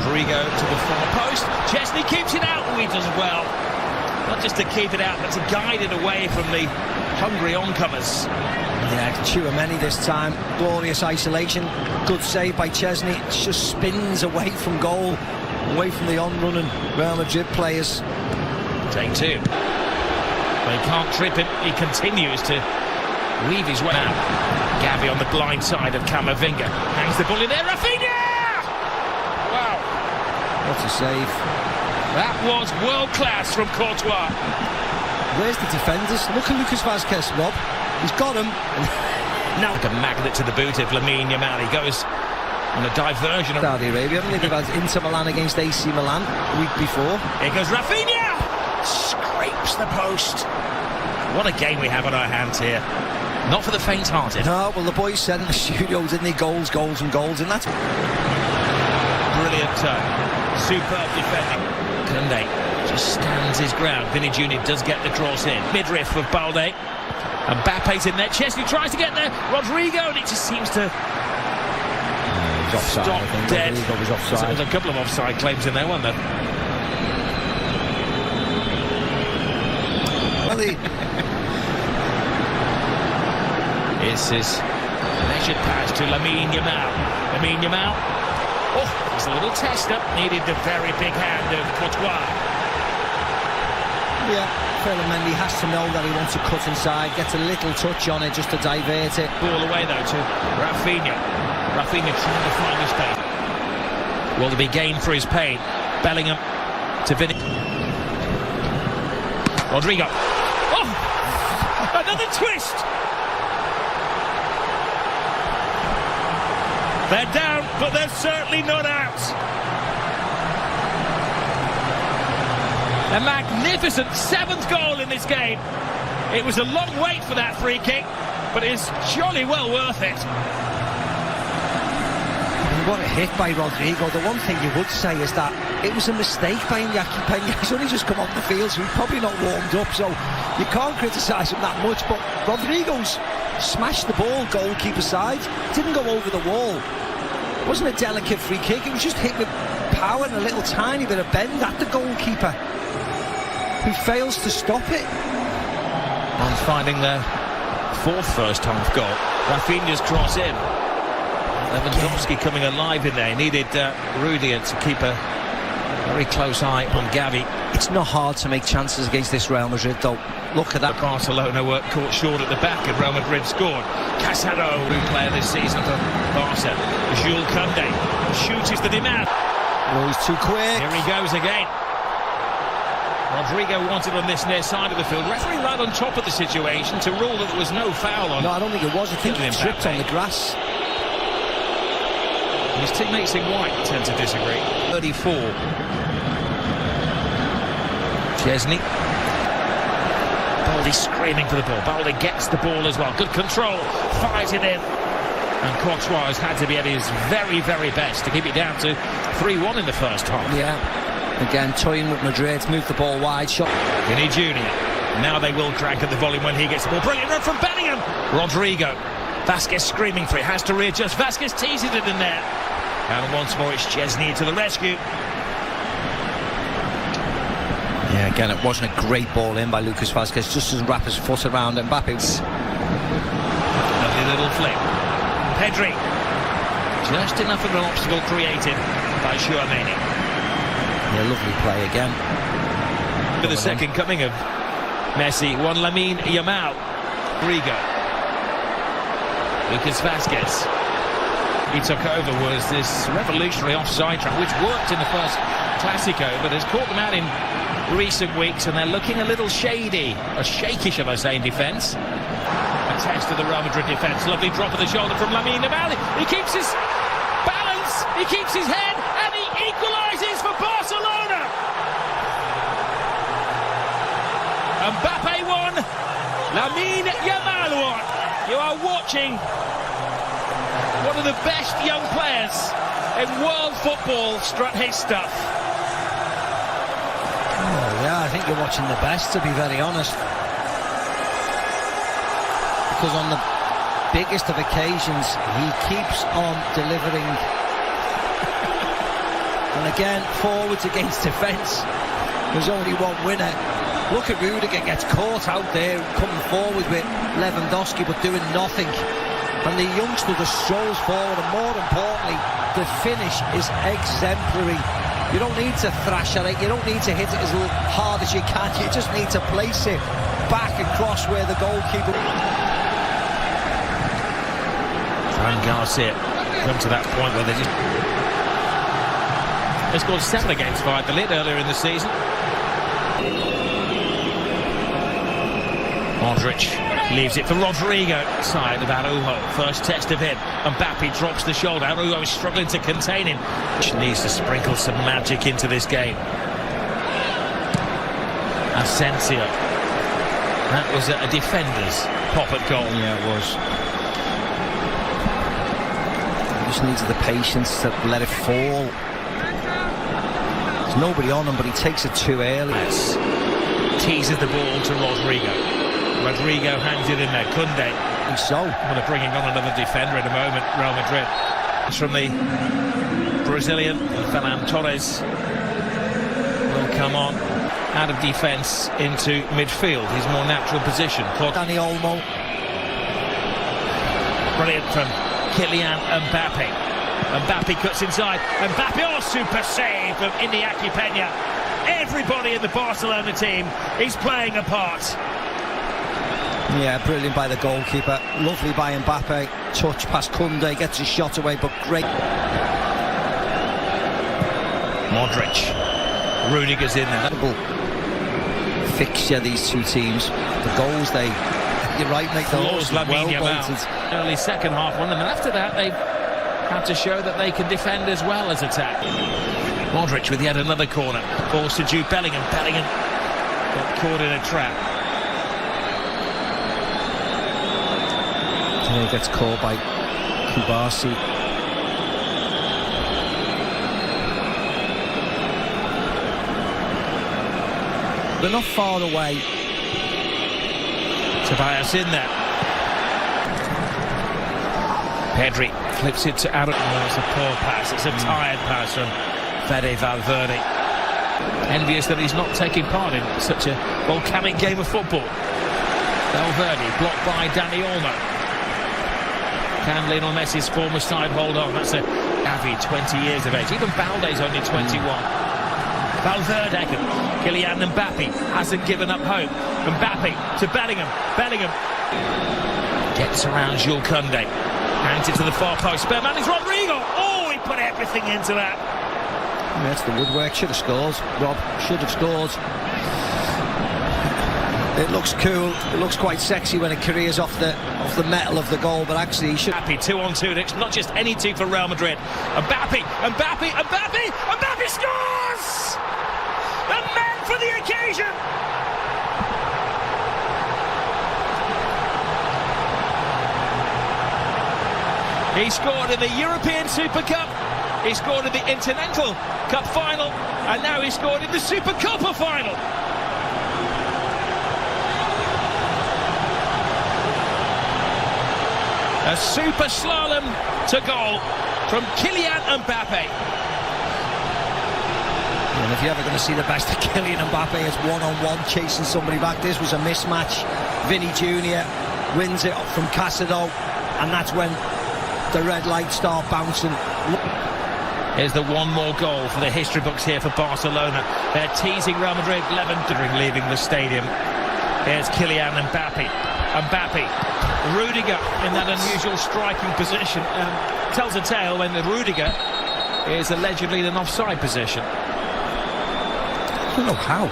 Rodrigo to the far post. Chesney keeps it out. He does well. Not just to keep it out, but to guide it away from the hungry oncomers. Yeah, Tchouaméni this time. Glorious isolation. Good save by Chesney. It just spins away from goal, away from the on-running Real Madrid players. Take two. They can't trip him. He continues to weave his way out. Gavi on the blind side of Camavinga. Hangs the ball in there. Rafinha! Wow. What a save. That was world class from Courtois. Where's the defenders? Look at Lucas Vazquez, Rob. He's got him. Now like a magnet to the boot of Lamine Yamal. He goes on a diversion. Saudi Arabia, haven't they? They've had Inter Milan against AC Milan the week before. Here goes Rafinha! Scrapes the post. What a game we have on our hands here. Not for the faint-hearted. No, well, the boys said in the studio, didn't they? Goals, goals and goals, and that's... Brilliant turn. Superb defending. Koundé just stands his ground. Vinny Jr. does get the cross in. Midriff of Balde. And Mbappe's in there. Chesney tries to get there. Rodrigo, and it just seems to... he's offside, stop I think. dead. Rodrigo was offside. So there's a couple of offside claims in there, weren't there? Well, This is measured pass to Lamine Yamal. Lamine Yamal. Oh, it's a little test up. Needed the very big hand of Courtois. Yeah, Mendy has to know that he wants to cut inside, gets a little touch on it just to divert it. Ball away though to Rafinha. Rafinha trying to find his space. Will there be gain for his pain? Bellingham to Vinny. Rodrigo. Oh! Another twist! They're down, but they're certainly not out. A magnificent 7th goal in this game. It was a long wait for that free kick, but it's jolly well worth it. What a hit by Rodrigo. The one thing you would say is that it was a mistake by Iñaki Peña. He's only just come off the field, so he's probably not warmed up, so you can't criticise him that much, but Rodrigo's smashed the ball goalkeeper side. Didn't go over the wall. It wasn't a delicate free kick, it was just hit with power and a little tiny bit of bend at the goalkeeper, who fails to stop it. On finding their 4th first-half goal. Rafinha's cross in. Lewandowski coming alive in there. He needed Rudiger to keep a very close eye on Gavi. It's not hard to make chances against this Real Madrid, though. Look at that. Barcelona were caught short at the back and Real Madrid scored. Casado, new player this season for Barca. Jules Koundé. Shoot is the demand. Oh, he's too quick. Here he goes again. Rodrigo wanted on this near side of the field. Referee right on top of the situation to rule that there was no foul on. No, I don't think it was. I think he tripped on the grass. His teammates in white tend to disagree. 34. Chesney. Balde screaming for the ball. Balde gets the ball as well. Good control. Fires it in. And Courtois has had to be at his very, very best to keep it down to 3-1 in the first half. Yeah. Again, toying with Madrid. Moved the ball wide. Shot. Vinny Jr. Now they will crank at the volume when he gets the ball. Brilliant run from Bellingham. Rodrigo. Vazquez screaming for it. Has to readjust. Vazquez teases it in there. And once more it's Chesney to the rescue. Yeah, again, it wasn't a great ball in by Lucas Vazquez. Just doesn't wrap his foot around Mbappe. Lovely little flick. Pedri. Just enough of an obstacle created by Tchouaméni. Yeah, lovely play again. For the second coming of Messi, one Lamine Yamal. Rodrigo. Lucas Vazquez. He took over was this revolutionary offside trap, which worked in the first Classico, but has caught them out in recent weeks, and they're looking a little shady, or shaky, shall I say, in defence. A test of the Real Madrid defence. Lovely drop of the shoulder from Lamine Yamal. He keeps his balance, he keeps his head, and he equalises for Barcelona. Mbappe won, Lamine Yamal won. You are watching one of the best young players in world football strut his stuff. Oh, yeah, I think you're watching the best, to be very honest. Because on the biggest of occasions, he keeps on delivering. And again, forwards against defence. There's only one winner. Look at Rudiger, gets caught out there, coming forward with Lewandowski, but doing nothing. And the youngster just strolls forward, and more importantly, the finish is exemplary. You don't need to thrash at it, you don't need to hit it as hard as you can, you just need to place it back across where the goalkeeper... Fran Garcia come to that point where they just... They scored 7 against Valladolid earlier in the season. Modric leaves it for Rodrigo, side of Araujo. First test of him. Mbappe drops the shoulder. Araujo is struggling to contain him. Needs to sprinkle some magic into this game. Asensio. That was a defender's pop at goal. Yeah, it was. He just needs the patience to let it fall. There's nobody on him, but he takes it too early. Yes. Teases the ball to Rodrigo. Rodrigo hangs it in there. Koundé. So, they're bringing on another defender in a moment. Real Madrid. It's from the Brazilian. Ferran Torres will come on out of defence into midfield. His more natural position. Dani Olmo. Brilliant from Kylian Mbappe. Mbappe cuts inside. Mbappe, oh, super save from Iñaki Peña. Everybody in the Barcelona team is playing a part. Yeah, brilliant by the goalkeeper. Lovely by Mbappe. Touch past Koundé, gets his shot away, but great. Modric. Rudiger's in there. Fixture, these two teams. The goals, you're right, make the laws well bolted. Early second half won them, and after that they had to show that they can defend as well as attack. Modric with yet another corner. Balls to Jude Bellingham. Bellingham got caught in a trap. He gets caught by Kubasi. They're not far away. Tobias in there. Pedri flips it to Aaron. Oh, it's a poor pass. It's a tired pass from Fede Valverde. Envious that he's not taking part in such a volcanic game of football. Valverde blocked by Dani Olmo. Can Lionel Messi's former side hold on? That's a Gavi, 20 years of age. Even Balde's only 21. Valverde, Kylian Mbappe hasn't given up hope. Mbappe to Bellingham. Bellingham gets around Jules Koundé. Hangs it to the far post. Spare man is Rodrigo. Oh, he put everything into that. That's the woodwork. Should have scored. Rob should have scored. It looks cool, it looks quite sexy when it careers off the metal of the goal, but actually he should... Happy 2-on-2, it's not just any two for Real Madrid. Mbappe scores! A man for the occasion! He scored in the European Super Cup, he scored in the Intercontinental Cup final, and now he scored in the Super Copa final. A super slalom to goal from Kylian Mbappe. And if you're ever going to see the best of Kylian Mbappe, it's one-on-one chasing somebody back. This was a mismatch. Vinny Jr. wins it from Casado, and that's when the red lights start bouncing. Here's the one more goal for the history books here for Barcelona. They're teasing Real Madrid, Lewandowski leaving the stadium. Here's Kylian Mbappe. Rudiger in that unusual striking position. Tells a tale when the Rudiger is allegedly in an offside position. I don't know how.